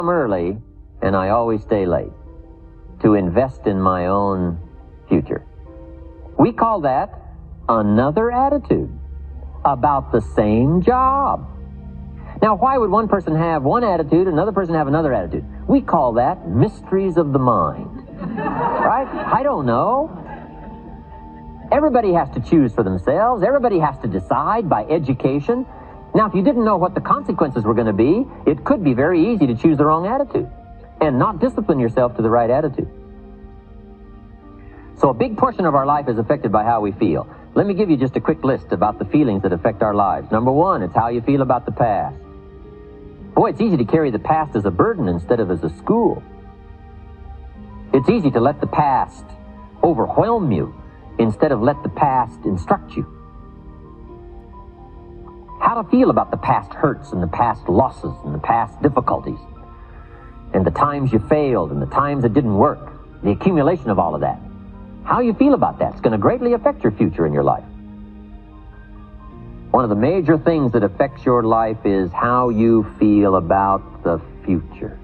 I'm early and I always stay late to invest in my own future. We call that another attitude about the same job. Now, why would one person have one attitude, another person have another attitude? We call that mysteries of the mind. Right? I don't know. Everybody has to choose for themselves. Everybody has to decide by education. Now, if you didn't know what the consequences were going to be, it could be very easy to choose the wrong attitude and not discipline yourself to the right attitude. So a big portion of our life is affected by how we feel. Let me give you just a quick list about the feelings that affect our lives. Number one, it's how you feel about the past. Boy, it's easy to carry the past as a burden instead of as a school. It's easy to let the past overwhelm you instead of let the past instruct you. How to feel about the past hurts and the past losses and the past difficulties and the times you failed and the times it didn't work, the accumulation of all of that. How you feel about that is going to greatly affect your future in your life. One of the major things that affects your life is how you feel about the future.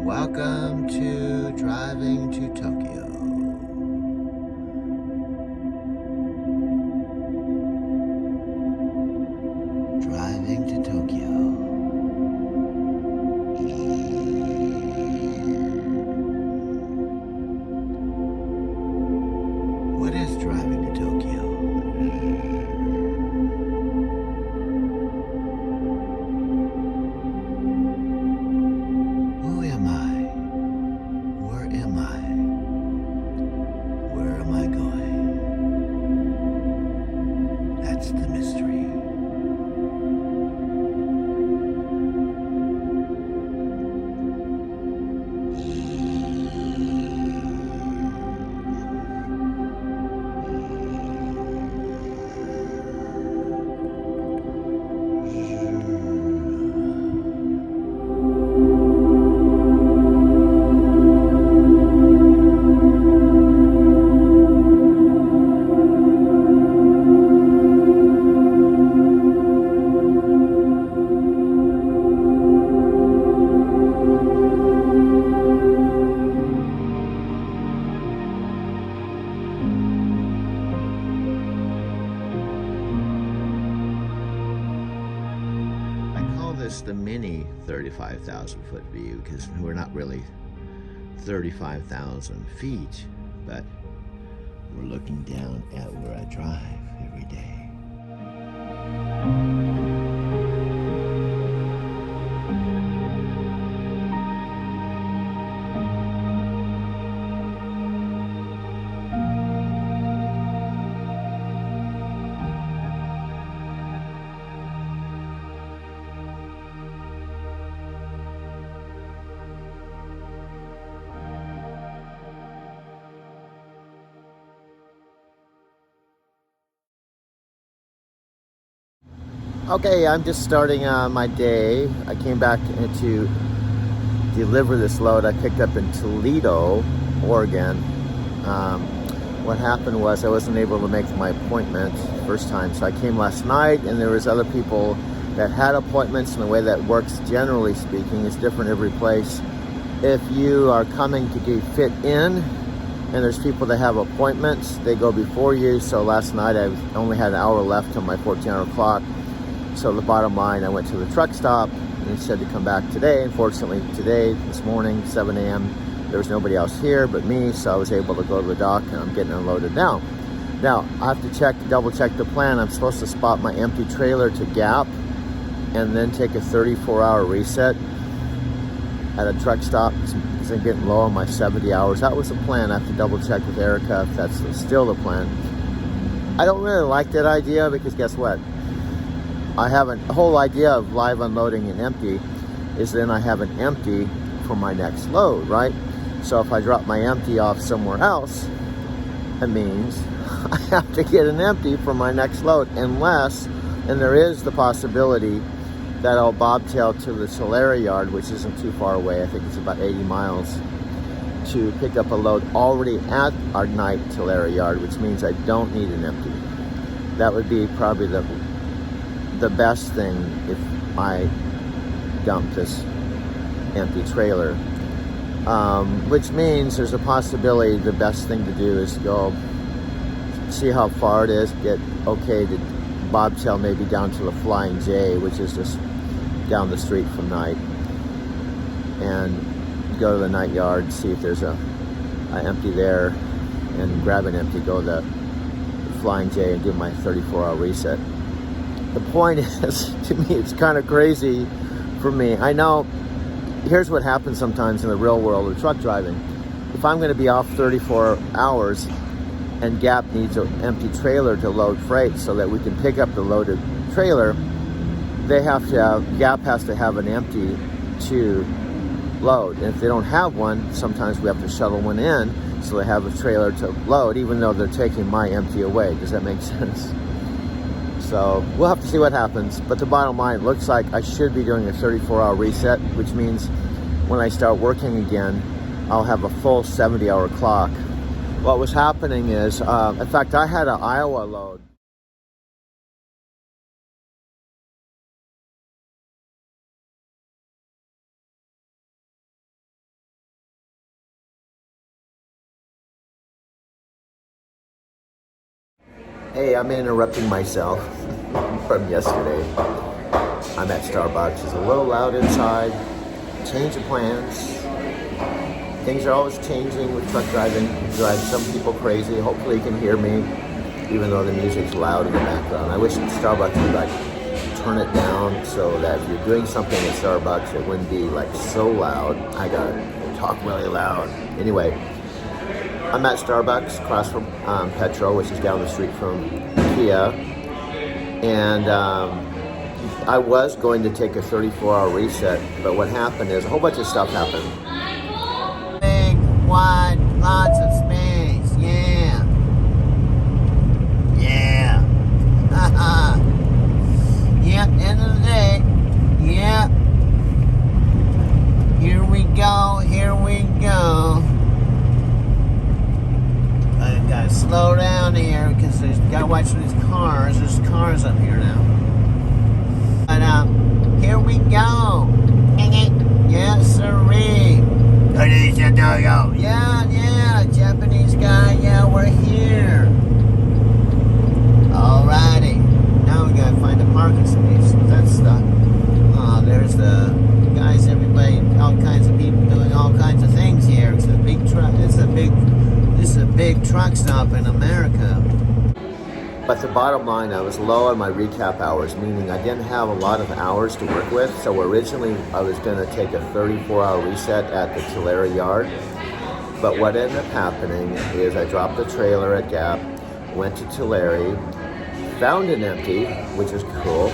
Welcome to Driving to Tokyo. Driving to Tokyo. What is driving to Tokyo? Who am I? Where am I? Where am I going? That's the mystery. The mini 35,000 foot view, because we're not really 35,000 feet, but we're looking down at where I drive every day. Okay, I'm just starting my day. I came back to deliver this load I picked up in Toledo, Oregon. What happened was I wasn't able to make my appointment first time, so I came last night, and there was other people that had appointments, and the way that works, generally speaking, is different every place. If you are coming to get fit in, and there's people that have appointments, they go before you. So last night I only had an hour left till my 14-hour clock. So the bottom line, I went to the truck stop and it said to come back today. Unfortunately, today, this morning, 7 a.m., there was nobody else here but me, so I was able to go to the dock, and I'm getting unloaded now. Now, I have to double check the plan. I'm supposed to spot my empty trailer to gap and then take a 34-hour reset. at a truck stop because I'm getting low on my 70 hours. That was the plan. I have to double check with Erica if that's still the plan. I don't really like that idea because guess what? The whole idea of live unloading and empty is then I have an empty for my next load, right? So if I drop my empty off somewhere else, it means I have to get an empty for my next load unless, and there is the possibility that I'll bobtail to the Tulare yard, which isn't too far away. I think it's about 80 miles, to pick up a load already at our night Tulare yard, which means I don't need an empty. That would be probably the best thing if I dump this empty trailer. Which means there's a possibility the best thing to do is go see how far it is, get okay to bobtail maybe down to the Flying J, which is just down the street from night, and go to the night yard, see if there's an empty there, and grab an empty, go to the Flying J and do my 34-hour reset. The point is, to me, it's kind of crazy for me. I know, here's what happens sometimes in the real world of truck driving. If I'm going to be off 34 hours and Gap needs an empty trailer to load freight so that we can pick up the loaded trailer, Gap has to have an empty to load. And if they don't have one, sometimes we have to shuttle one in so they have a trailer to load, even though they're taking my empty away. Does that make sense? So we'll have to see what happens. But the bottom line, it looks like I should be doing a 34-hour reset, which means when I start working again, I'll have a full 70-hour clock. What was happening is, in fact, I had an Iowa load. Hey, I'm interrupting myself from yesterday. I'm at Starbucks. It's a little loud inside. Change of plans. Things are always changing with truck driving. It drives some people crazy. Hopefully you can hear me, even though the music's loud in the background. I wish Starbucks would turn it down so that if you're doing something at Starbucks, it wouldn't be so loud. I gotta talk really loud. Anyway, I'm at Starbucks across from Petro, which is down the street from Kia, and I was going to take a 34-hour reset, but what happened is a whole bunch of stuff happened. Big, wide, lots of space, yeah. Yeah. Yep, end of the day. Yep. Here we go, here we go. I gotta slow down here because there's gotta watch these cars. There's cars up here now. But here we go. Yes, sirree. Yeah, Japanese guy. Yeah, we're here. Alrighty. Now we gotta find a parking space. That's there's the guys. Everybody, all kinds of people doing all kinds of things here. It's a big truck. This is a big truck stop in America. But the bottom line, I was low on my recap hours, meaning I didn't have a lot of hours to work with. So originally I was going to take a 34-hour reset at the Tulare yard. But what ended up happening is I dropped the trailer at Gap, went to Tulare, found an empty, which is cool,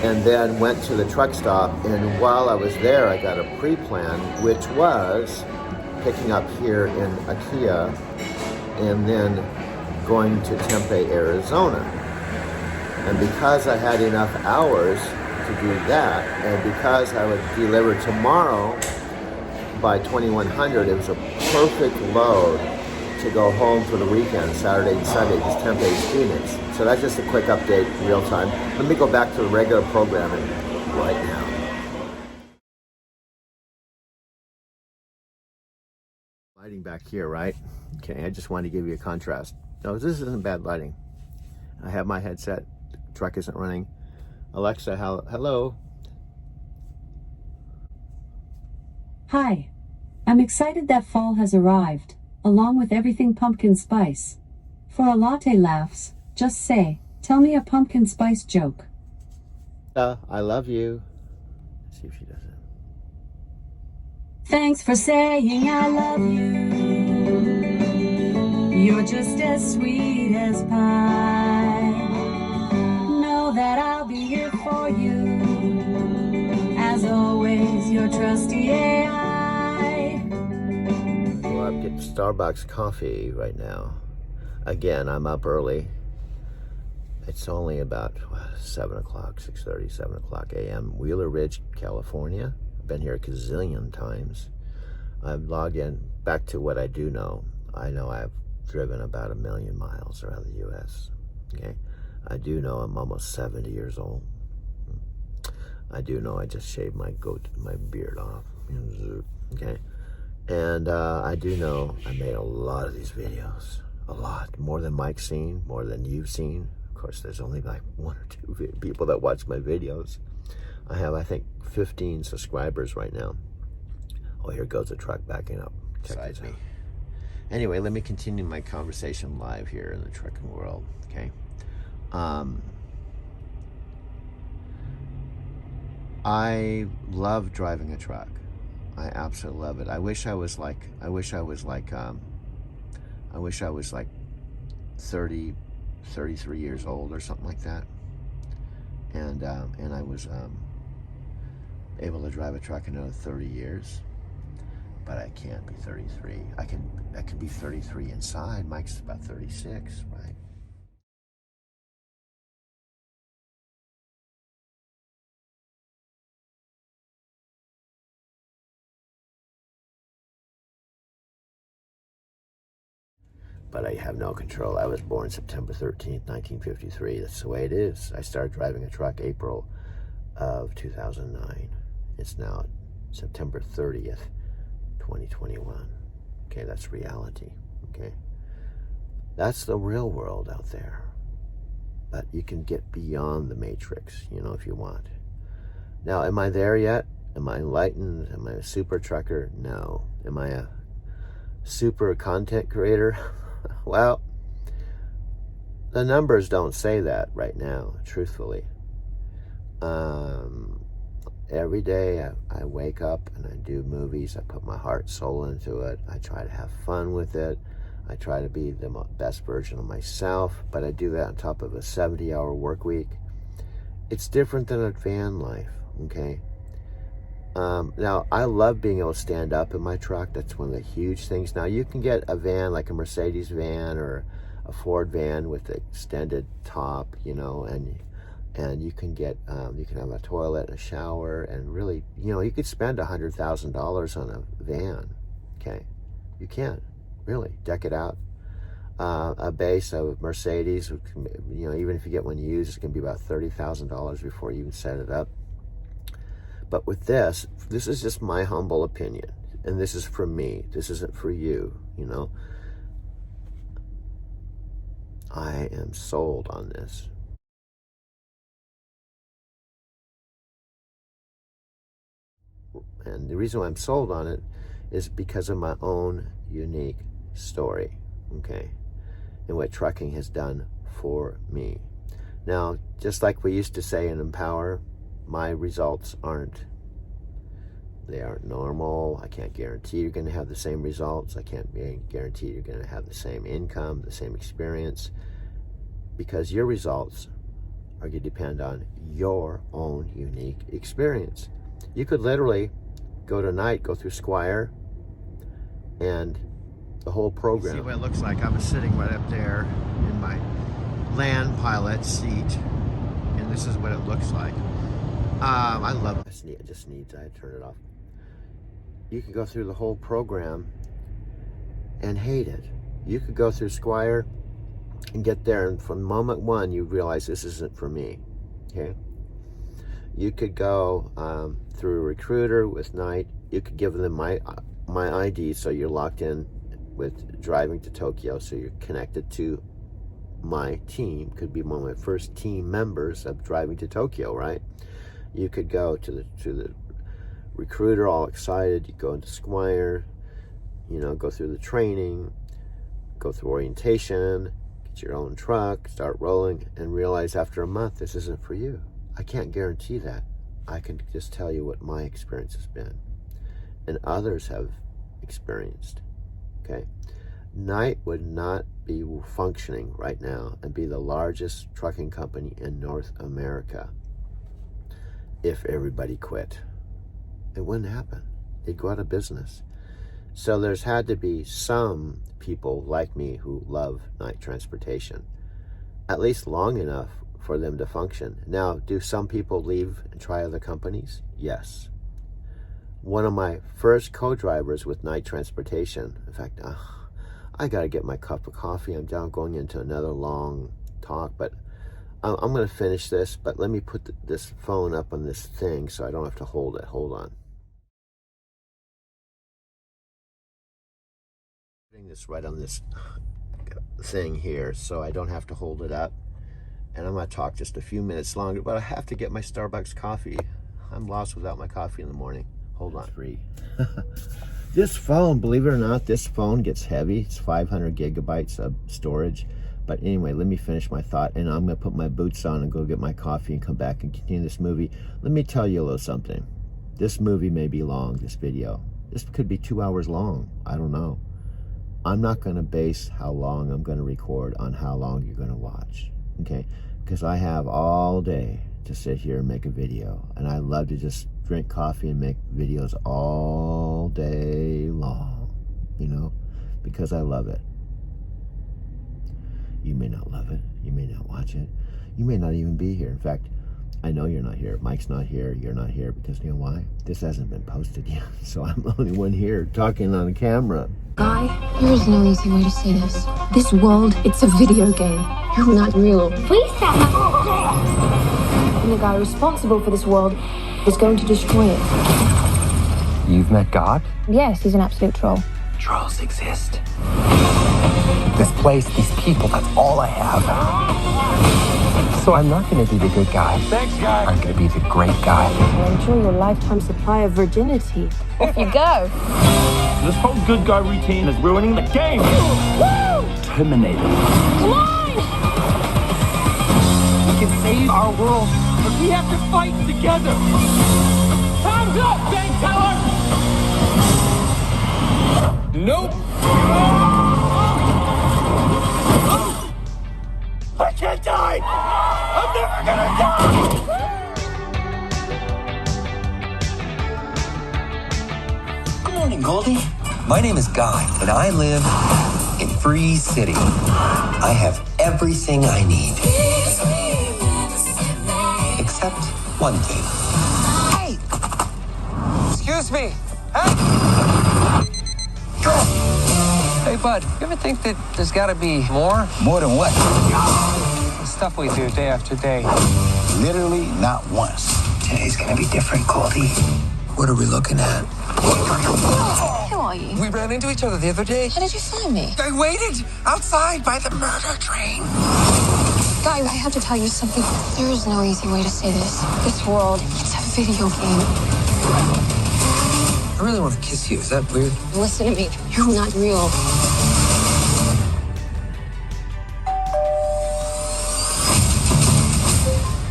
and then went to the truck stop. And while I was there, I got a pre-plan, which was picking up here in Kia and then going to Tempe, Arizona. And because I had enough hours to do that, and because I would deliver tomorrow by 2100, it was a perfect load to go home for the weekend, Saturday and Sunday, just Tempe, Phoenix. So that's just a quick update, real time. Let me go back to the regular programming right now. Lighting back here, right? Okay, I just wanted to give you a contrast. No, this isn't bad lighting. I have my headset. The truck isn't running. Alexa, hello. Hi. I'm excited that fall has arrived, along with everything pumpkin spice. For a latte laughs, just say, tell me a pumpkin spice joke. I love you. Let's see if she does it. Thanks for saying I love you. You're just as sweet as pie. Know that I'll be here for you. As always, your trusty AI. Well, I'm getting Starbucks coffee right now. Again, I'm up early. It's only about 7 o'clock, 6:30, 7 o'clock a.m. Wheeler Ridge, California. I've been here a gazillion times. I've logged in back to what I do know. I know I've driven about 1 million miles around the U.S. Okay, I do know I'm almost 70 years old. I do know I just shaved my beard off. Okay, and I do know I made a lot of these videos. A lot more than Mike's seen, more than you've seen. Of course, there's only like 1 or 2 people that watch my videos. I have, I think, 15 subscribers right now. Oh, here goes the truck backing up. Check this out. Anyway, let me continue my conversation live here in the trucking world, okay? I love driving a truck. I absolutely love it. I wish I was like 30, 33 years old or something like that. And I was able to drive a truck another 30 years. But I can't be 33. I can be 33 inside. Mike's about 36, right? But I have no control. I was born September 13th, 1953. That's the way it is. I started driving a truck April of 2009. It's now September 30th, 2021. Okay, that's reality. Okay, that's the real world out there. But you can get beyond the matrix, you know, if you want. Now, am I there yet? Am I enlightened? Am I a super trucker? No. Am I a super content creator? Well, the numbers don't say that right now, truthfully. Every day I wake up and I do movies. I put my heart, soul into it. I try to have fun with it. I try to be the best version of myself, but I do that on top of a 70-hour work week. It's different than a van life, okay? Now, I love being able to stand up in my truck. That's one of the huge things. Now, you can get a van like a Mercedes van or a Ford van with the extended top, you know, and you can get, you can have a toilet and a shower, and really, you know, you could spend $100,000 on a van, okay? You can, really, deck it out. A base of Mercedes, you know, even if you get one used, it can be about $30,000 before you even set it up. But with this is just my humble opinion, and this is for me. This isn't for you, you know. I am sold on this. And the reason why I'm sold on it is because of my own unique story, okay, and what trucking has done for me. Now, just like we used to say in Empower, my results aren't normal. I can't guarantee you're going to have the same results. I can't guarantee you're going to have the same income, the same experience, because your results are going to depend on your own unique experience. You could literally go through Squire and the whole program. See what it looks like. I was sitting right up there in my land pilot seat, and this is what it looks like. I love it. I just need to turn it off. You can go through the whole program and hate it. You could go through Squire and get there, and from moment one, you realize this isn't for me, okay? You could go through a recruiter with Knight. You could give them my ID, so you're locked in with driving to Tokyo, so you're connected to my team. Could be one of my first team members of driving to Tokyo, right? You could go to the recruiter all excited. You go into Squire, you know, go through the training, go through orientation, get your own truck, start rolling, and realize after a month this isn't for you. I can't guarantee that. I can just tell you what my experience has been. and others have experienced. Okay? Knight would not be functioning right now and be the largest trucking company in North America if everybody quit. It wouldn't happen. They'd go out of business. So there's had to be some people like me who love Knight Transportation, at least long enough for them to function. Now, do some people leave and try other companies? Yes. One of my first co-drivers with Knight Transportation, in fact, I got to get my cup of coffee. I'm down going into another long talk, but I'm going to finish this, but let me put this phone up on this thing so I don't have to hold it. Hold on. Putting this right on this thing here so I don't have to hold it up. And I'm going to talk just a few minutes longer, but I have to get my Starbucks coffee. I'm lost without my coffee in the morning. Hold on. This phone, believe it or not, this phone gets heavy. It's 500 gigabytes of storage. But anyway, let me finish my thought, and I'm going to put my boots on and go get my coffee and come back and continue this movie. Let me tell you a little something. This movie may be long, this video. This could be 2 hours long. I don't know. I'm not going to base how long I'm going to record on how long you're going to watch. Okay? Because I have all day to sit here and make a video. And I love to just drink coffee and make videos all day long. You know? Because I love it. You may not love it. You may not watch it. You may not even be here. In fact, I know you're not here. Mike's not here. You're not here because you know why? This hasn't been posted yet. So I'm the only one here talking on camera. Guy, there is no easy way to say this. This world, it's a video game. You're not real. Please stop. And the guy responsible for this world is going to destroy it. You've met God? Yes, he's an absolute troll. Trolls exist. This place, these people, that's all I have. So I'm not going to be the good guy. Thanks, guy. I'm going to be the great guy. Well, enjoy your lifetime supply of virginity. Off you go. This whole good guy routine is ruining the game. Woo! Terminator. Come on! We can save our world, but we have to fight together. Time's up, bank teller! Nope. I can't die! I'm never gonna die! Good morning, Goldie. My name is Guy, and I live in Free City. I have everything I need. Except one thing. Hey! Excuse me! Hey! Hey, bud, you ever think that there's gotta be more? More than what? The stuff we do day after day. Literally not once. Today's gonna be different, Goldie. What are we looking at? Who are you? We ran into each other the other day. How did you find me? I waited outside by the murder train. Guy, I have to tell you something. There is no easy way to say this. This world, it's a video game. I really want to kiss you. Is that weird? Listen to me. You're not real.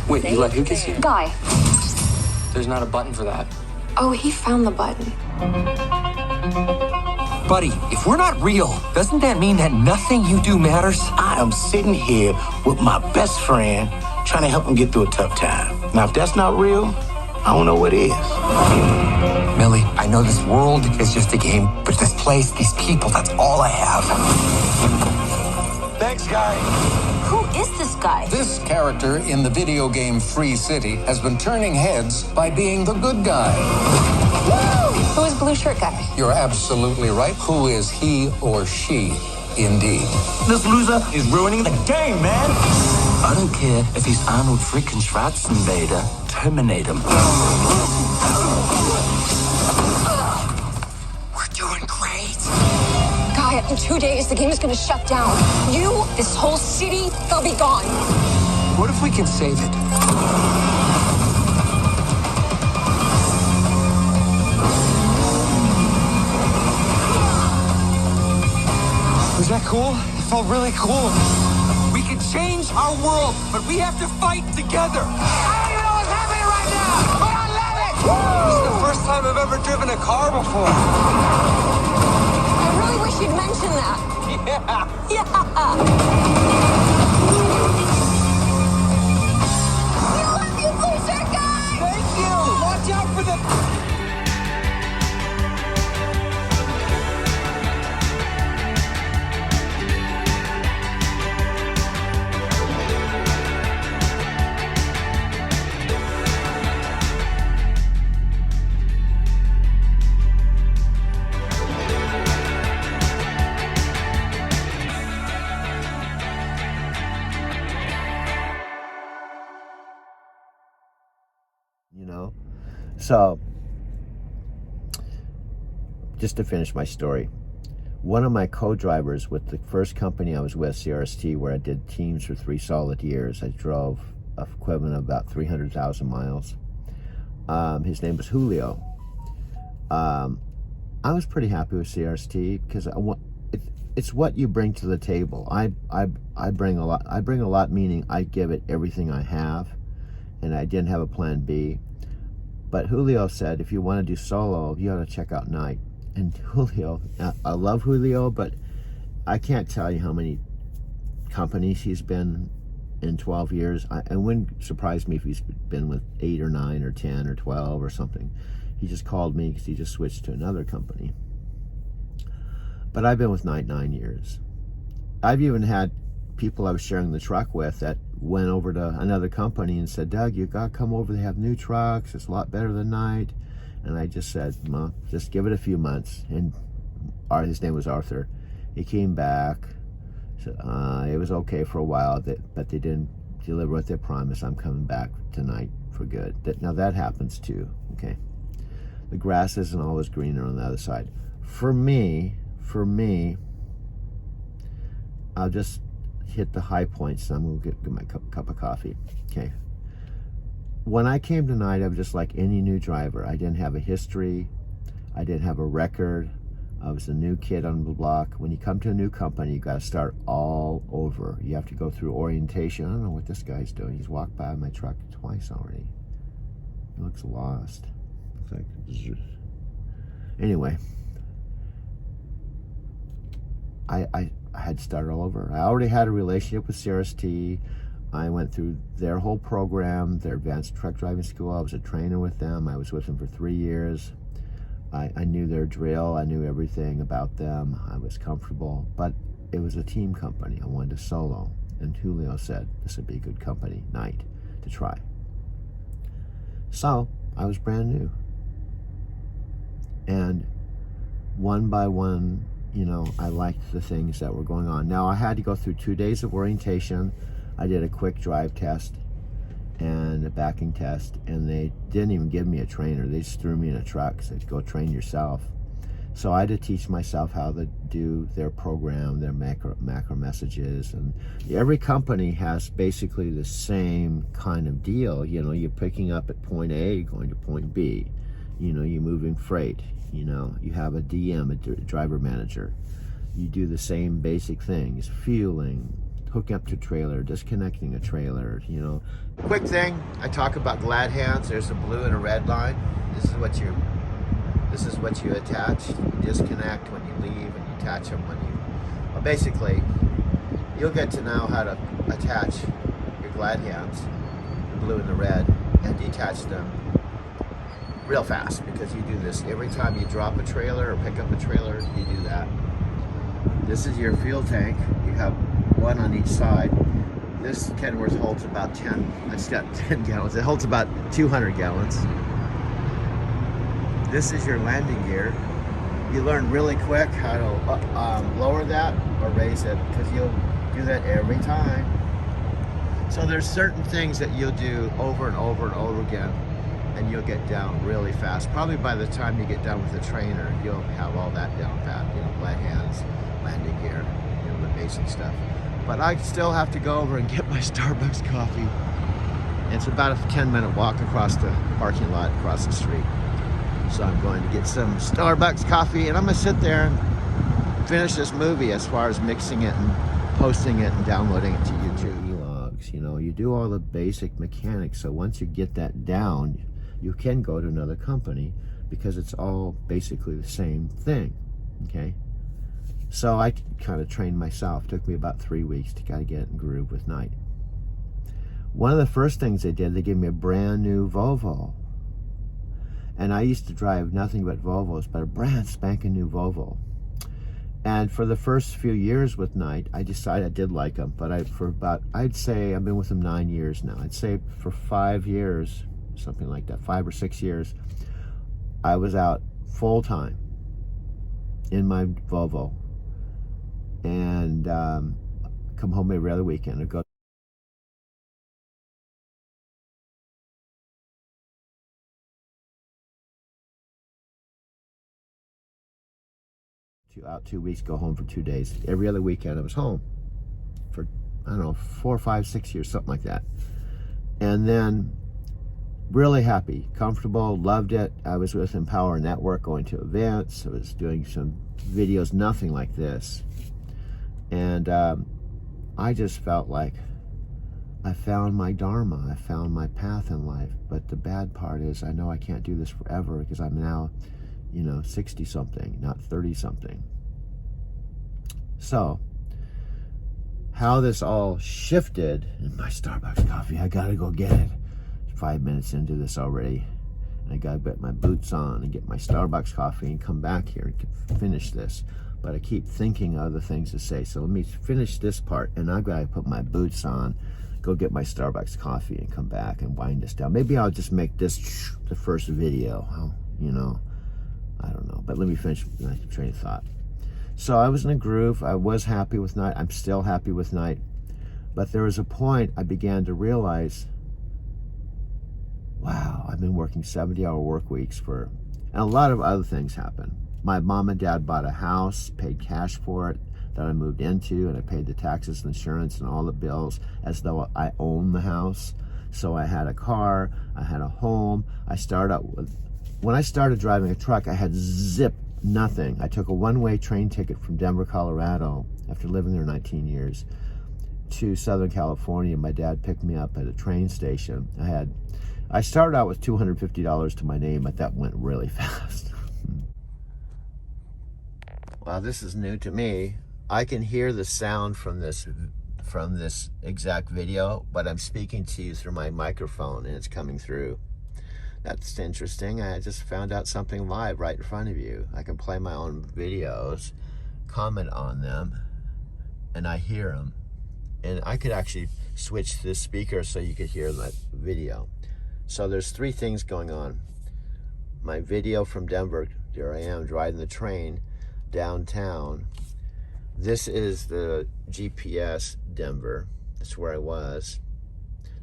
Wait, you let who kiss you? Guy. There's not a button for that. Oh, he found the button. Buddy, if we're not real, doesn't that mean that nothing you do matters? I am sitting here with my best friend trying to help him get through a tough time. Now, if that's not real, I don't know what is. Millie, I know this world is just a game, but this place, these people, that's all I have. Thanks, guy. Who is this guy? This character in the video game Free City has been turning heads by being the good guy. Woo! Who is Blue Shirt Guy? You're absolutely right. Who is he or she, indeed? This loser is ruining the game, man. I don't care if he's Arnold freaking Schwarzenegger. Terminate him. We're doing great. Guy, in 2 days, the game is going to shut down. You, this whole city, they'll be gone. What if we can save it? Was that cool? It felt really cool. We can change our world, but we have to fight together. I don't even know what's happening right now, but I love it! This is the first time I've ever driven a car before. I really wish you'd mention that. Yeah. Yeah. We love you, Glacier Guy! Thank you. Watch out for the... You know? So, just to finish my story, one of my co-drivers with the first company I was with, CRST, where I did teams for 3 solid years, I drove a equivalent of about 300,000 miles. His name was Julio. I was pretty happy with CRST because it's what you bring to the table. I bring a lot, meaning I give it everything I have, and I didn't have a plan B. But Julio said, if you want to do solo, you ought to check out Night. And Julio, I love Julio, but I can't tell you how many companies he's been in 12 years. It wouldn't surprise me if he's been with 8 or 9 or 10 or 12 or something. He just called me because he just switched to another company. But I've been with Night 9 years. I've even had people I was sharing the truck with that went over to another company and said, Doug, you got to come over. They have new trucks. It's a lot better than Night. And I just said, well, just give it a few months. And his name was Arthur. He came back. So, it was okay for a while, but they didn't deliver what they promised. I'm coming back tonight for good. Now that happens too, okay? The grass isn't always greener on the other side. For me, I'll just hit the high points, and I'm gonna get my cup of coffee. Okay. When I came tonight, I was just like any new driver. I didn't have a history. I didn't have a record. I was a new kid on the block. When you come to a new company, you got to start all over. You have to go through orientation. I don't know what this guy's doing. He's walked by my truck twice already. He looks lost. Looks like... Anyway, I had to start all over. I already had a relationship with CRST. I went through their whole program, their advanced truck driving school. I was a trainer with them. I was with them for 3 years. I knew their drill. I knew everything about them. I was comfortable, but it was a team company. I wanted to solo. And Julio said, this would be a good company, Night, to try. So I was brand new. And one by one, you know, I liked the things that were going on. Now, I had to go through 2 days of orientation. I did a quick drive test and a backing test, and they didn't even give me a trainer. They just threw me in a truck, said, go train yourself. So I had to teach myself how to do their program, their macro messages. And every company has basically the same kind of deal. You know, you're picking up at point A, going to point B. You know, you're moving freight. You know, you have a DM, a driver manager. You do the same basic things, fueling, hooking up to trailer, disconnecting a trailer, you know. Quick thing, I talk about glad hands. There's a blue and a red line. This is what you attach. You disconnect when you leave, and you attach them when you... Well, basically, you'll get to know how to attach your glad hands, the blue and the red, and detach them real fast, because you do this every time you drop a trailer or pick up a trailer. You do that. This is your fuel tank. You have one on each side. This Kenworth holds about 10, it's got 10 gallons. It holds about 200 gallons. This is your landing gear. You learn really quick how to lower that or raise it, because you'll do that every time. So there's certain things that you'll do over and over and over again, and you'll get down really fast. Probably by the time you get done with the trainer, you'll have all that down pat. You know, glad hands, landing gear, you know, the basic stuff. But I still have to go over and get my Starbucks coffee. It's about a 10-minute walk across the parking lot, across the street. So I'm going to get some Starbucks coffee, and I'm gonna sit there and finish this movie as far as mixing it and posting it and downloading it to YouTube. Vlogs, you know, you do all the basic mechanics. So once you get that down, you can go to another company because it's all basically the same thing, okay? So I kind of trained myself. It took me about 3 weeks to kind of get in groove with night. One of the first things they did, they gave me a brand new Volvo. And I used to drive nothing but Volvos, but a brand spanking new Volvo. And for the first few years with night, I decided I did like them, but I'd say I've been with them 9 years now. I'd say for 5 years, something like that, 5 or 6 years, I was out full time in my Volvo, and come home every other weekend and go out 2 weeks, go home for 2 days. Every other weekend I was home for, I don't know, 4, 5, 6 years, something like that. And then really happy, comfortable, loved it. I was with Empower Network, going to events. I was doing some videos, nothing like this. And I just felt like I found my dharma. I found my path in life. But the bad part is I know I can't do this forever, because I'm now, 60-something, not 30-something. So, how this all shifted, in my Starbucks coffee, I gotta go get it. 5 minutes into this already, and I gotta put my boots on and get my Starbucks coffee and come back here and finish this. But I keep thinking of other things to say, so let me finish this part, and I've gotta put my boots on, go get my Starbucks coffee, and come back and wind this down. Maybe I'll just make this the first video, I don't know, but let me finish my train of thought. So I was in a groove. I was happy with night. I'm still happy with night. But there was a point I began to realize, wow, I've been working 70-hour work weeks and a lot of other things happened. My mom and dad bought a house, paid cash for it, that I moved into, and I paid the taxes and insurance and all the bills as though I owned the house. So I had a car, I had a home. When I started driving a truck, I had zip nothing. I took a one-way train ticket from Denver, Colorado, after living there 19 years, to Southern California. My dad picked me up at a train station. I started out with $250 to my name, but that went really fast. Wow, this is new to me. I can hear the sound from this exact video, but I'm speaking to you through my microphone, and it's coming through. That's interesting. I just found out something live right in front of you. I can play my own videos, comment on them, and I hear them. And I could actually switch this speaker so you could hear that video. So there's 3 things going on. My video from Denver, here I am driving the train downtown. This is the GPS Denver. That's where I was.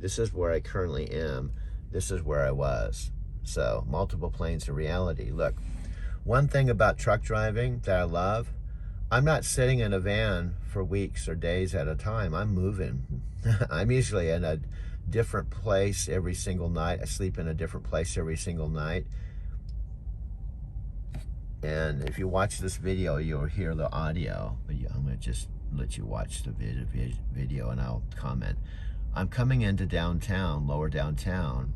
This is where I currently am. This is where I was. So, multiple planes of reality. Look, one thing about truck driving that I love, I'm not sitting in a van for weeks or days at a time. I'm moving. I'm usually in a different place every single night. I sleep in a different place every single night. And if you watch this video, you'll hear the audio. But I'm going to just let you watch the video and I'll comment. I'm coming into downtown, lower downtown,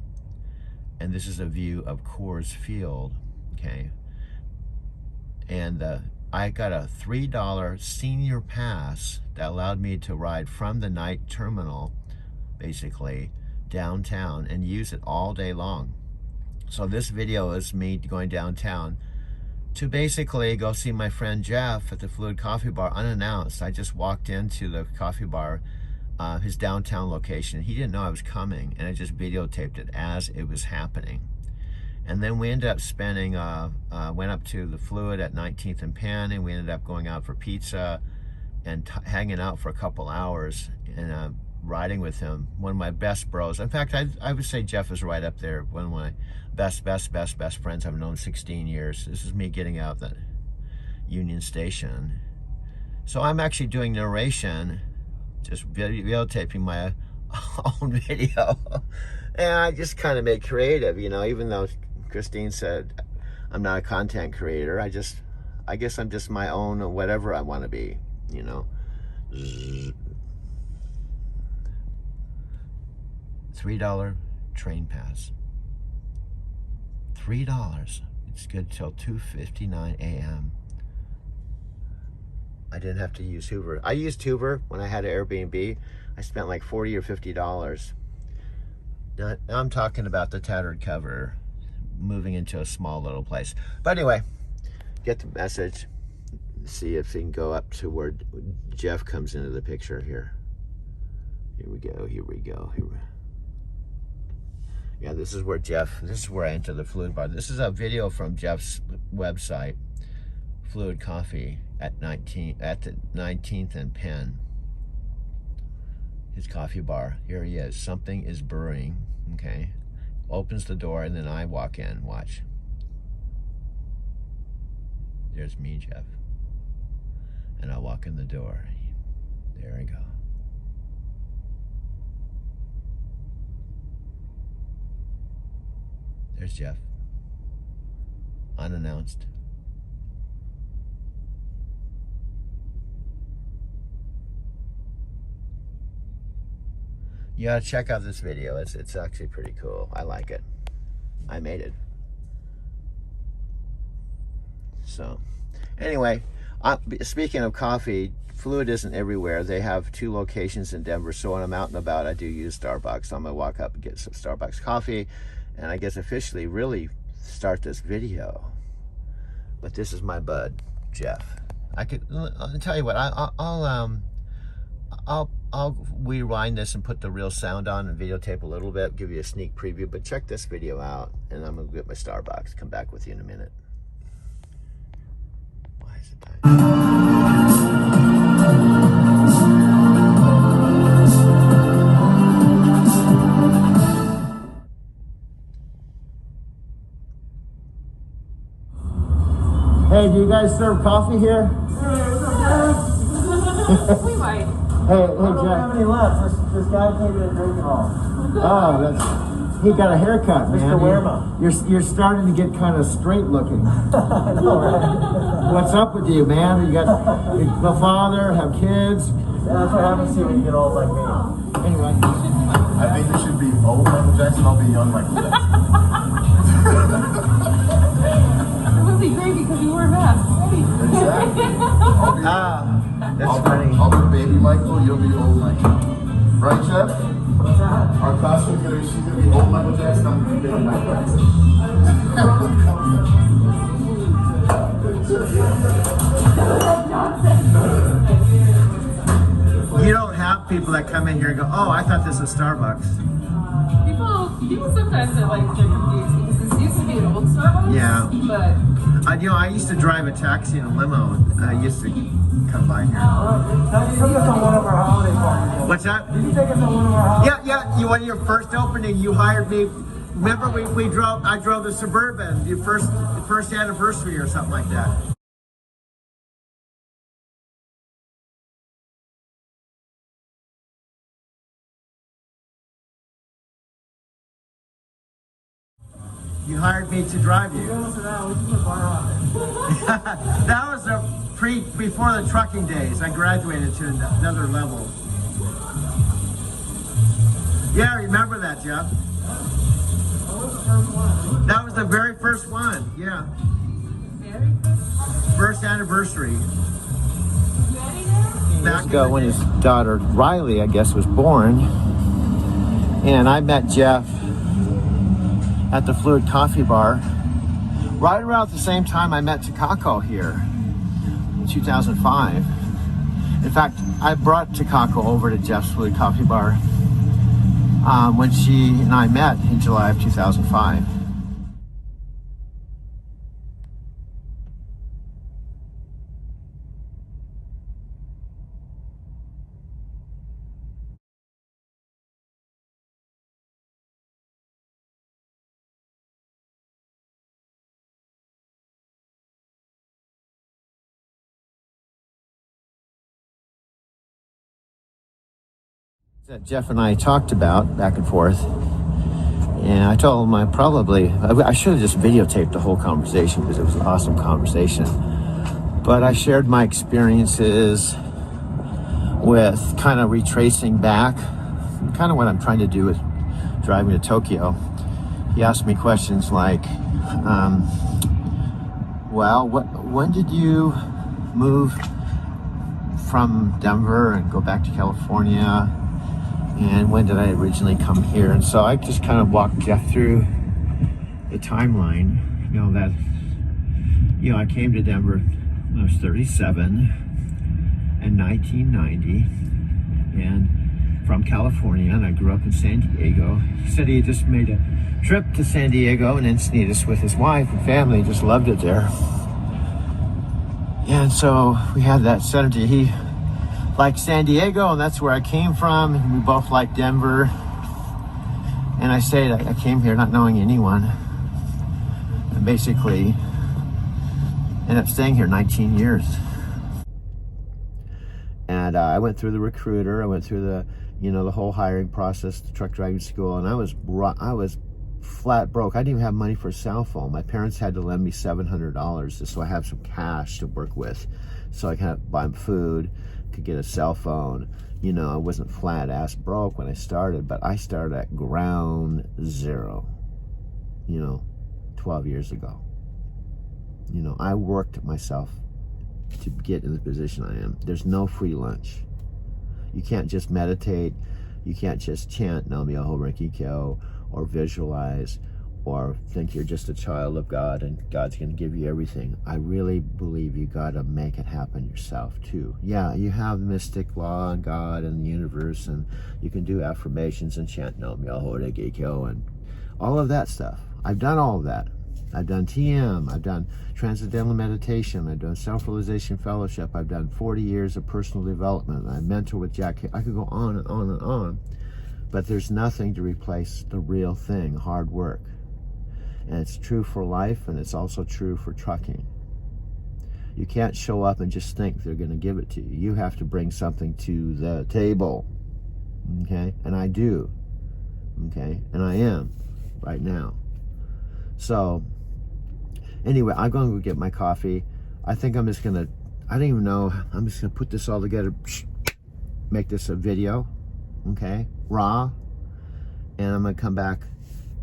and this is a view of Coors Field, okay? And I got a $3 senior pass that allowed me to ride from the night terminal, basically, downtown and use it all day long. So this video is me going downtown to basically go see my friend Jeff at the Fluid Coffee Bar unannounced. I just walked into the coffee bar, his downtown location. He didn't know I was coming, and I just videotaped it as it was happening. And then we ended up spending, went up to the Fluid at 19th and Penn, and we ended up going out for pizza and hanging out for a couple hours and riding with him. One of my best bros. In fact, I would say Jeff is right up there. One of my best friends I've known 16 years. This is me getting out the Union Station. So I'm actually doing narration, just videotaping my own video. And I just kind of make creative, you know, even though Christine said I'm not a content creator. I guess I'm just my own or whatever I want to be, you know. $3 train pass. $3. It's good till 2:59 a.m. I didn't have to use Hoover. I used Hoover when I had an Airbnb. I spent like $40 or $50. Now I'm talking about the tattered cover, moving into a small little place. But anyway, get the message. See if we can go up to where Jeff comes into the picture here. Here we go, here we go, here we go. Yeah, this is where I enter the Fluid Bar. This is a video from Jeff's website, Fluid Coffee at the 19th and Penn. His coffee bar. Here he is. Something is brewing. Okay. Opens the door and then I walk in. Watch. There's me, Jeff. And I walk in the door. There we go. There's Jeff. Unannounced. You gotta check out this video. It's actually pretty cool. I like it. I made it. So, anyway, speaking of coffee, Fluid isn't everywhere. They have 2 locations in Denver. So when I'm out and about, I do use Starbucks. So I'm gonna walk up and get some Starbucks coffee, and I guess officially really start this video. But this is my bud, Jeff. I'll tell you what. I'll rewind this and put the real sound on and videotape a little bit, give you a sneak preview, but check this video out, and I'm gonna get my Starbucks. Come back with you in a minute. Why is it dying? Hey, do you guys serve coffee here? We might. Hey, I don't have any left. This guy came in and drank it all. Oh, he got a haircut, man. Mr. Werma. You're starting to get kind of straight looking. I know, right? What's up with you, man? You got a father, have kids. That's what happens to you when you get old like me. Anyway. I think you should be old Michael Jackson, I'll be young Michael Jackson. It would be great because you wear masks. Exactly. That's funny. I'll be baby Michael, you'll be old Michael. Right, Jeff? What's that? Our costume's she's gonna be old Michael Jackson, I'm gonna be baby Michael Jackson. You don't have people that come in here and go, oh, I thought this was Starbucks. People sometimes are like they're confused because this used to be an old Starbucks. Yeah. But I used to drive a taxi and a limo, and I used to come by here. You took us on one of our holiday parties. What's that? Did you take us on one of our holiday Yeah. When your first opening, you hired me. Remember, I drove the Suburban, your first anniversary or something like that. You hired me to drive you. That was before the trucking days. I graduated to another level. Yeah, remember that, Jeff? That was the very first one. Yeah. First anniversary. Years ago, when his daughter Riley, I guess, was born, and I met Jeff at the Fluid Coffee Bar right around the same time I met Takako here in 2005. In fact, I brought Takako over to Jeff's Fluid Coffee Bar when she and I met in July of 2005. That Jeff and I talked about back and forth, and I told him I should have just videotaped the whole conversation because it was an awesome conversation, but I shared my experiences with kind of retracing back, kind of what I'm trying to do with driving to Tokyo. He asked me questions like, Well, when did you move from Denver and go back to California? And when did I originally come here? And so I just kind of walked Jeff through the timeline. You know, that, you know, I came to Denver when I was 37 in 1990, and from California, and I grew up in San Diego. He said he just made a trip to San Diego and Encinitas with his wife and family, just loved it there. And so we had that synergy. He liked San Diego, and that's where I came from, and we both liked Denver. And I say that I came here not knowing anyone, and basically ended up staying here 19 years. And I went through the recruiter, I went through the, you know, the whole hiring process, the truck driving school, and I was flat broke. I didn't even have money for a cell phone. My parents had to lend me $700 just so I have some cash to work with, so I kind of buy food, could get a cell phone. You know, I wasn't flat ass broke when I started, but I started at ground zero, you know, 12 years ago. You know, I worked myself to get in the position I am. There's no free lunch. You can't just meditate. You can't just chant Nam Myoho Renge Kyo or visualize or think you're just a child of God and God's going to give you everything. I really believe you got to make it happen yourself too. Yeah, you have mystic law and God and the universe, and you can do affirmations and chant Nam Myoho Renge Kyo and all of that stuff. I've done all of that. I've done TM, I've done Transcendental Meditation, I've done Self-Realization Fellowship, I've done 40 years of personal development, I mentor with Jack. I could go on and on and on, but there's nothing to replace the real thing, hard work. And it's true for life, and it's also true for trucking. You can't show up and just think they're going to give it to you. You have to bring something to the table, okay? And I do, okay? And I am right now. So anyway, I'm going to go get my coffee. I think I'm just going to, I don't even know, I'm just going to put this all together, make this a video, okay, raw, and I'm going to come back,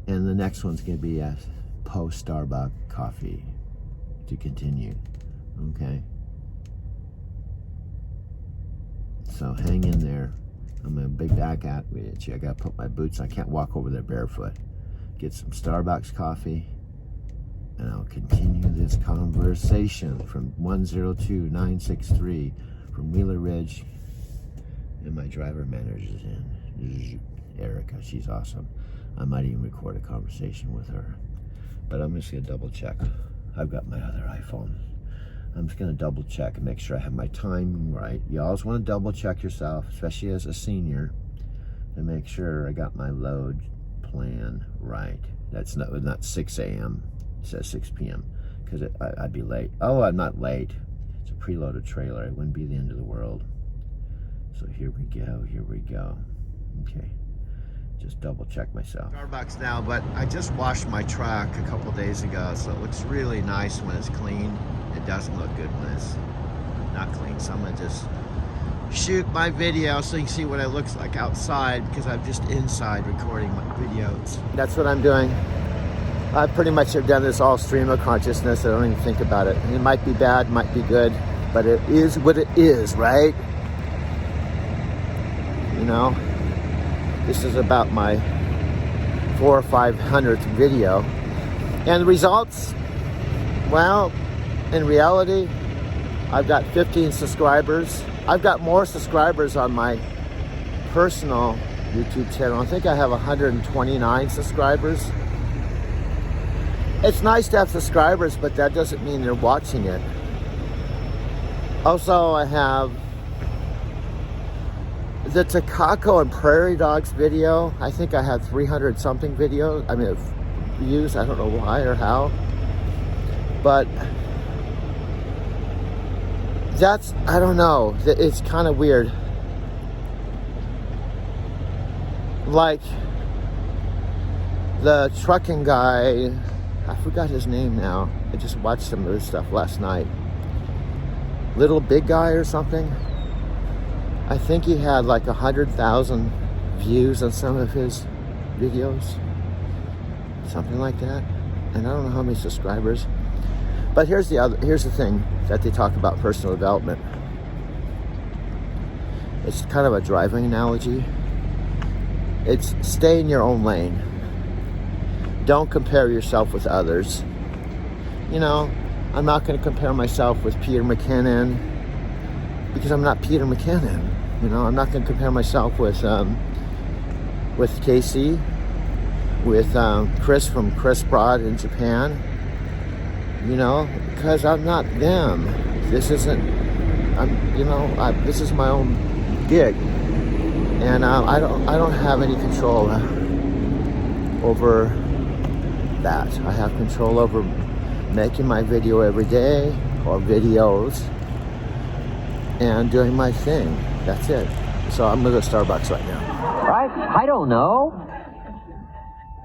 and the next one's going to be a post-Starbucks coffee to continue, okay? So hang in there. I'm going to be back at it. I got to put my boots on. I can't walk over there barefoot. Get some Starbucks coffee, and I'll continue this conversation from 102963 from Wheeler Ridge. And my driver manager's in, Erica. She's awesome. I might even record a conversation with her, but I'm just gonna double check. I've got my other iPhone. I'm just gonna double check and make sure I have my timing right. You always want to double check yourself, especially as a senior, to make sure I got my load plan right. That's not 6 a.m. It says 6 p.m. because I'd be late. Oh, I'm not late. It's a preloaded trailer. It wouldn't be the end of the world. So here we go. Here we go. Okay. Just double check myself. Starbucks now, but I just washed my truck a couple days ago, so it looks really nice when it's clean. It doesn't look good when it's not clean. So I'm gonna just shoot my video so you can see what it looks like outside, because I'm just inside recording my videos. That's what I'm doing. I pretty much have done this all stream of consciousness. I don't even think about it. It might be bad, might be good, but it is what it is, right? You know, this is about my 400th or 500th video. And the results, well, in reality, I've got 15 subscribers. I've got more subscribers on my personal YouTube channel. I think I have 129 subscribers. It's nice to have subscribers, but that doesn't mean they're watching it. Also, I have the Takako and Prairie Dogs video. I think I have 300 something videos. I mean, views. I don't know why or how. But that's, I don't know. It's kind of weird. Like the trucking guy, I forgot his name now. I just watched some of his stuff last night. Little Big Guy or something. I think he had like 100,000 views on some of his videos. Something like that. And I don't know how many subscribers. But here's the thing that they talk about personal development. It's kind of a driving analogy. It's stay in your own lane. Don't compare yourself with others. You know, I'm not going to compare myself with Peter McKinnon because I'm not Peter McKinnon. You know, I'm not going to compare myself with Casey, with Chris from Chris Broad in Japan. You know, because I'm not them. This isn't. This is my own gig, and I don't have any control over that. I have control over making my video every day, or videos, and doing my thing. That's it. So I'm gonna go to Starbucks right now. Right? I don't know.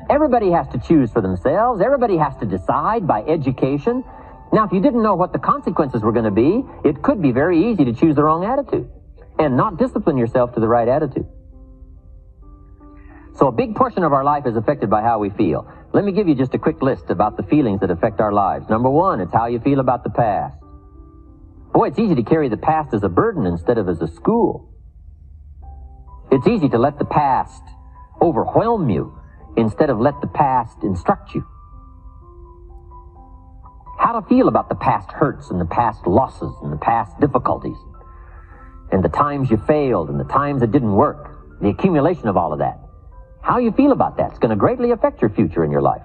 Everybody has to choose for themselves. Everybody has to decide by education. Now, if you didn't know what the consequences were going to be, it could be very easy to choose the wrong attitude and not discipline yourself to the right attitude. So a big portion of our life is affected by how we feel. Let me give you just a quick list about the feelings that affect our lives. Number one, it's how you feel about the past. Boy, it's easy to carry the past as a burden instead of as a school. It's easy to let the past overwhelm you instead of let the past instruct you. How to feel about the past hurts and the past losses and the past difficulties and the times you failed and the times it didn't work, the accumulation of all of that. How you feel about that is going to greatly affect your future in your life.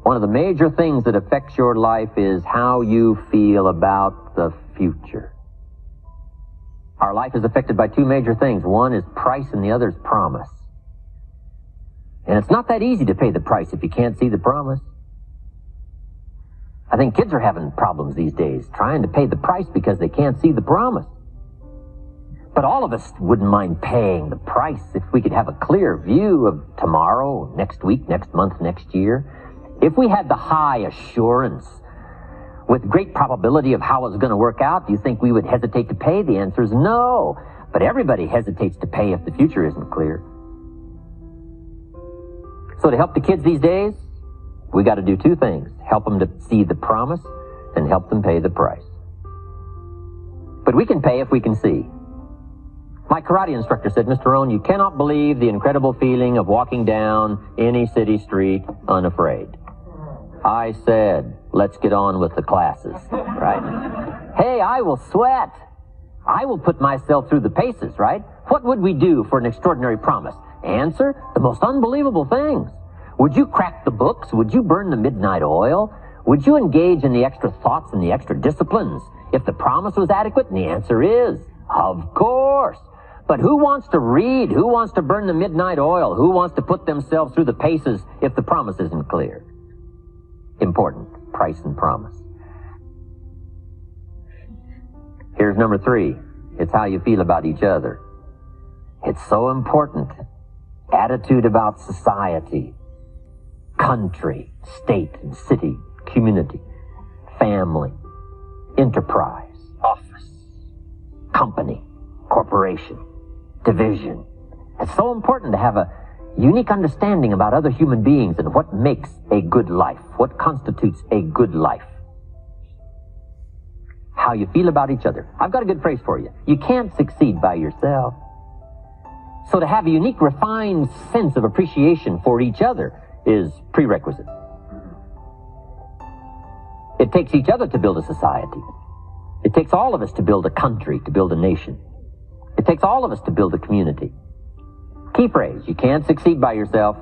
One of the major things that affects your life is how you feel about the future. Our life is affected by two major things. One is price and the other is promise. And it's not that easy to pay the price if you can't see the promise. I think kids are having problems these days trying to pay the price because they can't see the promise. But all of us wouldn't mind paying the price if we could have a clear view of tomorrow, next week, next month, next year. If we had the high assurance with great probability of how it's going to work out, do you think we would hesitate to pay? The answer is no. But everybody hesitates to pay if the future isn't clear. So to help the kids these days, we got to do two things. Help them to see the promise and help them pay the price. But we can pay if we can see. My karate instructor said, Mr. Rohn, you cannot believe the incredible feeling of walking down any city street unafraid. I said, let's get on with the classes, right? Hey, I will sweat. I will put myself through the paces, right? What would we do for an extraordinary promise? Answer, the most unbelievable things. Would you crack the books? Would you burn the midnight oil? Would you engage in the extra thoughts and the extra disciplines if the promise was adequate? And the answer is, of course. But who wants to read? Who wants to burn the midnight oil? Who wants to put themselves through the paces if the promise isn't clear? Important, price and promise. Here's number three. It's how you feel about each other. It's so important. Attitude about society, country, state and city, community, family, enterprise, office, company, corporation, division. It's so important to have a unique understanding about other human beings and what makes a good life, what constitutes a good life. How you feel about each other. I've got a good phrase for you. You can't succeed by yourself. So to have a unique, refined sense of appreciation for each other is prerequisite. It takes each other to build a society. It takes all of us to build a country, to build a nation. It takes all of us to build a community. Key phrase, you can't succeed by yourself.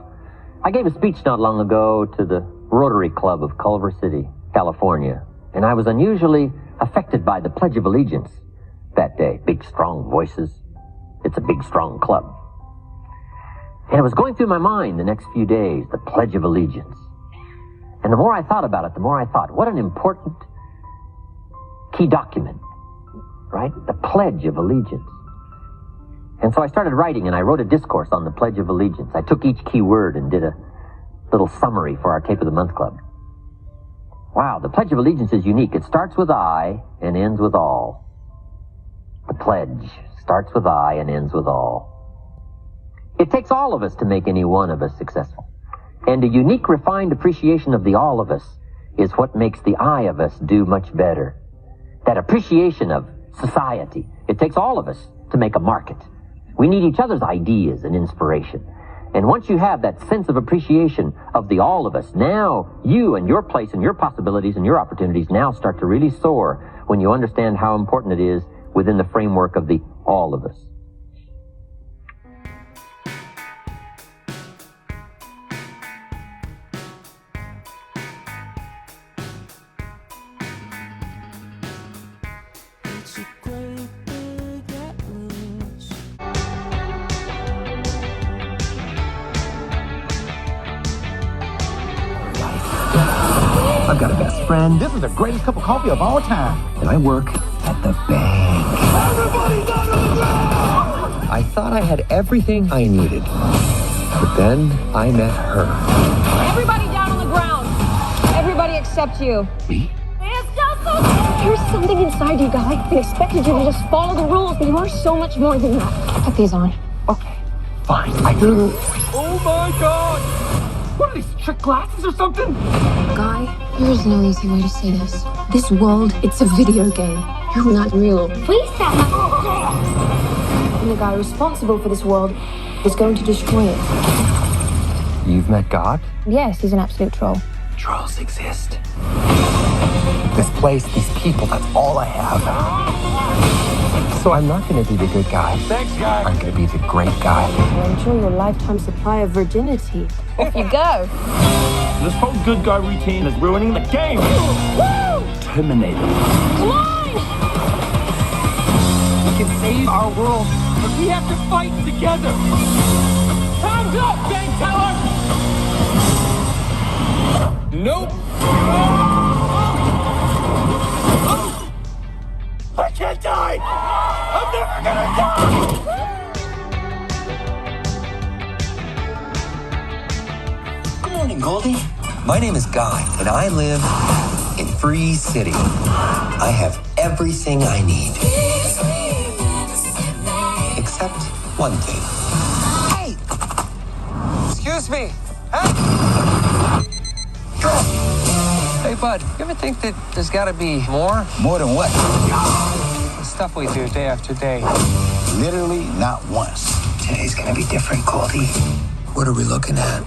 I gave a speech not long ago to the Rotary Club of Culver City, California, and I was unusually affected by the Pledge of Allegiance that day. Big, strong voices. It's a big, strong club. And it was going through my mind the next few days, the Pledge of Allegiance. And the more I thought about it, the more I thought, what an important key document, right? The Pledge of Allegiance. And so I started writing, and I wrote a discourse on the Pledge of Allegiance. I took each key word and did a little summary for our Tape of the Month Club. Wow, the Pledge of Allegiance is unique. It starts with I and ends with all. The pledge starts with I and ends with all. It takes all of us to make any one of us successful. And a unique, refined appreciation of the all of us is what makes the eye of us do much better. That appreciation of society. It takes all of us to make a market. We need each other's ideas and inspiration. And once you have that sense of appreciation of the all of us, now you and your place and your possibilities and your opportunities now start to really soar when you understand how important it is within the framework of the all of us. I've got a best friend. This is the greatest cup of coffee of all time. And I work at the bank. Everybody down on the ground! I thought I had everything I needed. But then I met her. Everybody down on the ground. Everybody except you. Me? There's something inside you, Guy. I expected you to just follow the rules, but you are so much more than that. Put these on. Okay, fine. I do. Oh my god! What are these, trick glasses or something? Guy, there is no easy way to say this. This world, it's a video game. You're not real. Please stop. And the guy responsible for this world is going to destroy it. You've met God? Yes, he's an absolute troll. Trolls exist. This place, these people, that's all I have. So I'm not going to be the good guy. Thanks, guy. I'm going to be the great guy. Well, enjoy your lifetime supply of virginity. Off you go. This whole good guy routine is ruining the game. Woo! Terminator. Come on! We can save our world, but we have to fight together. Time's up, bank teller! Nope. I can't die! I'm never gonna die! Good morning, Goldie. My name is Guy, and I live in Free City. I have everything I need. Except one thing. Hey! Excuse me. Hey! Hey, bud, you ever think that there's gotta be more? More than what? The stuff we do day after day. Literally not once. Today's gonna be different, Goldie. What are we looking at?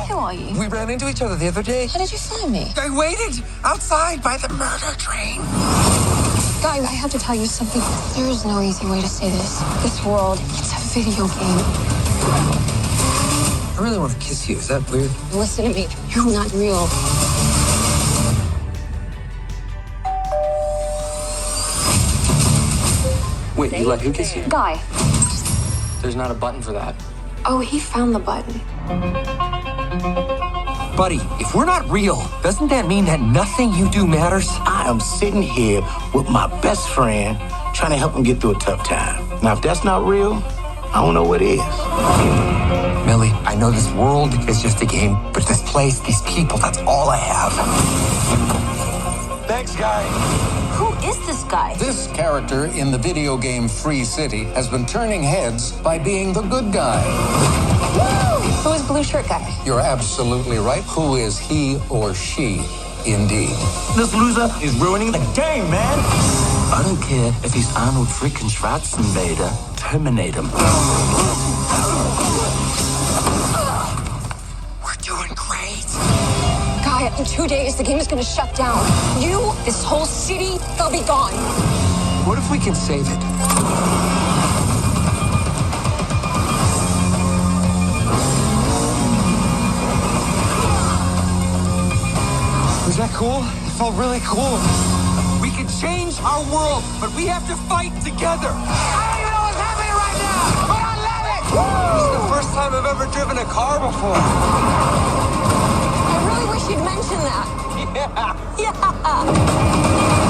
Who are you? We ran into each other the other day. How did you find me? I waited outside by the murder train. Guy, I have to tell you something. There is no easy way to say this. This world, it's a video game. I really want to kiss you. Is that weird? Listen to me. You're not real. Wait, you let who kiss you? Guy. There's not a button for that. Oh, he found the button. Buddy, if we're not real, doesn't that mean that nothing you do matters? I am sitting here with my best friend trying to help him get through a tough time. Now, if that's not real, I don't know what is. Millie, I know this world is just a game, but this place, these people, that's all I have. Thanks, guy. Who is this guy? This character in the video game Free City has been turning heads by being the good guy. Who is blue shirt guy? You're absolutely right. Who is he or she, indeed? This loser is ruining the game, man. I don't care if he's Arnold freaking Schwarzenegger. Terminate him. We're doing great. Guy, in 2 days, the game is going to shut down. You, this whole city, they'll be gone. What if we can save it? Was that cool? It felt really cool. We can change our world, but we have to fight together. I don't even know what's happening right now, but I love it! This is the first time I've ever driven a car before. I really wish you'd mention that. Yeah. Yeah.